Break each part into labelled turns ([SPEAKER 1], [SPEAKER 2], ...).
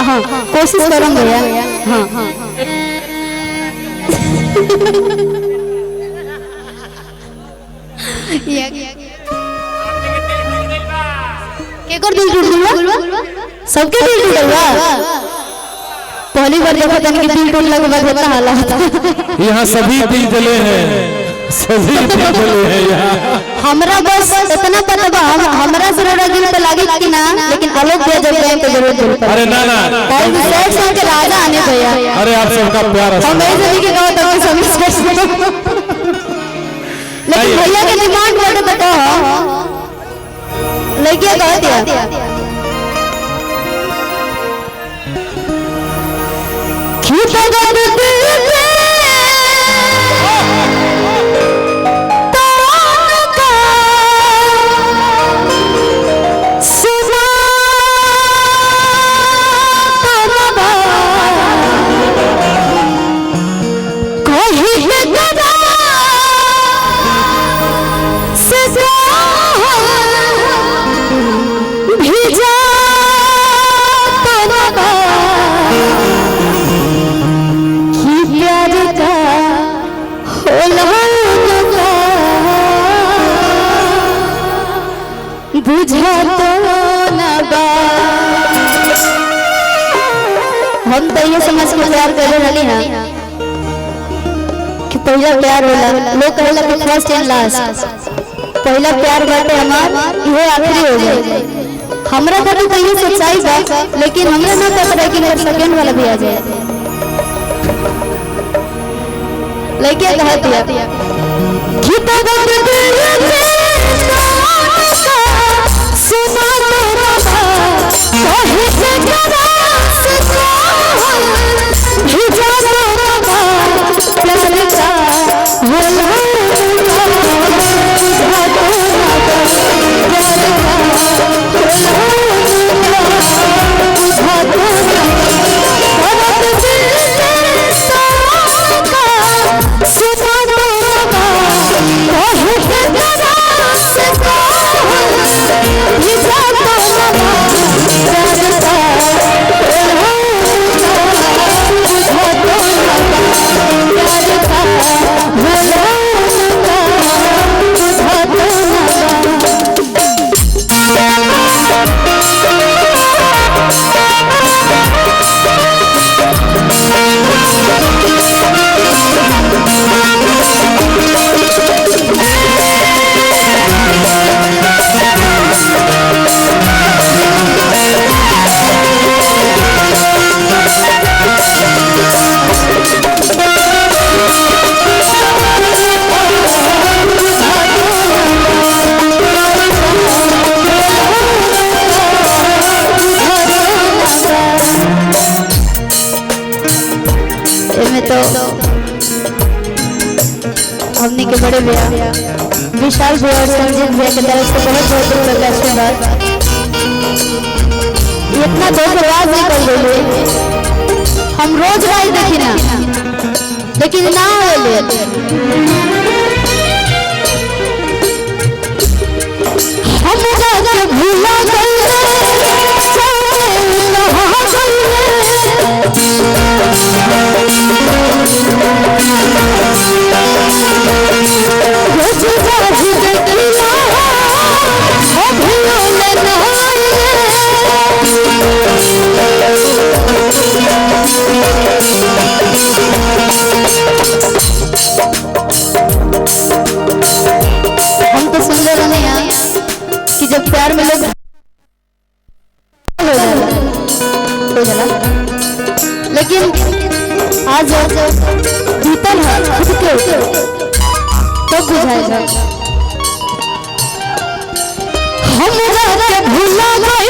[SPEAKER 1] हाँ कोशिश करूँगा भैया। हाँ केकर दिल टूट गया? सबके दिल टूट गया। पहली बार देखा था कि दिल टूटने के बाद होता हालत।
[SPEAKER 2] यहाँ सभी दिल जले हैं, सभी दिल जले हैं यहाँ।
[SPEAKER 1] हमरा बस इतना पता बा हमरा जरूर दिल पे लागे कि ना, लेकिन आलोक भैया जब गए तो जरूर दिल पे।
[SPEAKER 2] अरे ना ना
[SPEAKER 1] टाइम सेट से के राजा आने भैया।
[SPEAKER 2] अरे आप सबका प्यार
[SPEAKER 1] हम ऐसे नहीं के कहो तो समझ लेकिन भैया के डिमांड बोले बताओ लड़कियां कह दिया खींचा कर दे बुझा तो ना बा। हम तो ये समझ के प्यार कर रहे हैं कि पहला प्यार होला, लोग कहला कि फर्स्ट एंड लास्ट, पहला प्यार बाटे हमार ये आखिरी हो जाए। हमरा खातिर तो ये सच्चाई बा, लेकिन हमरा ना पता है कि मेरा सेकंड वाला भी आ जाए। लड़कियां कहती है गीता गाते तो हमने के बड़े भैया विशाल भैया और संजीत भैया की तरफ से बहुत बहुत धन्यवाद। इतना धोखेबाज निकल गए। हम रोज राय देखी ना, लेकिन ना हम भूला गए हम तो सुन रहे हैं यार कि जब प्यार में लोग हो जाला, लेकिन आज भीतर है खुद के तो बुझाएगा। हम भूला गए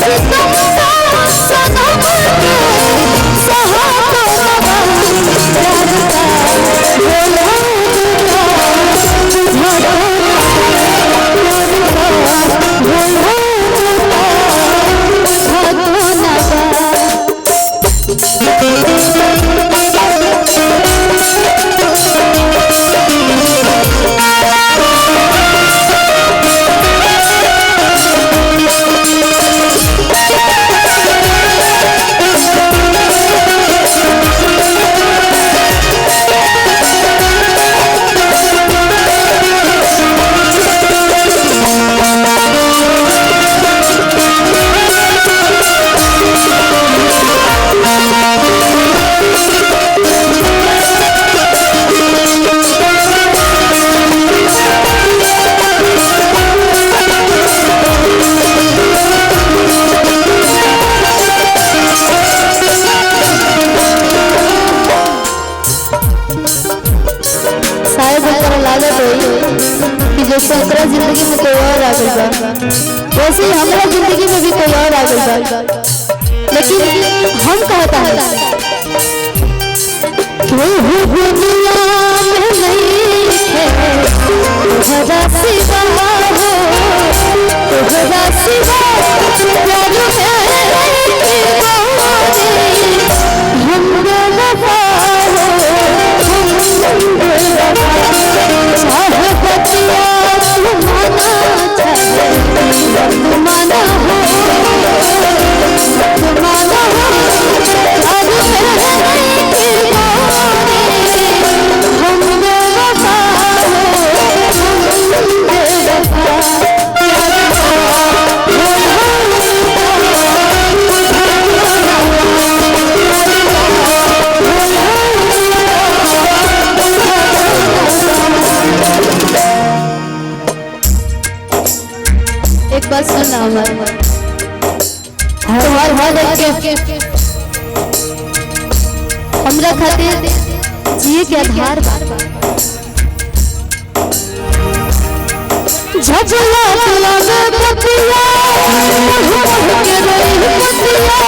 [SPEAKER 1] सितम का सनम के सहा तो प्यार का बोला कि जैसे हमारा जिंदगी में कोई और आ गई बा वैसे ही हमारा जिंदगी में भी कोई और आ गई बा, लेकिन हम कहता है दुनिया में नहीं है तुहरा सिवा हो, तुहरा सिवा प्यार हम वफा हो, तुम्हारा हो तुम्हारा एक बात सुनना हमरा खातिर जिए के आधार झझला के रही पतिया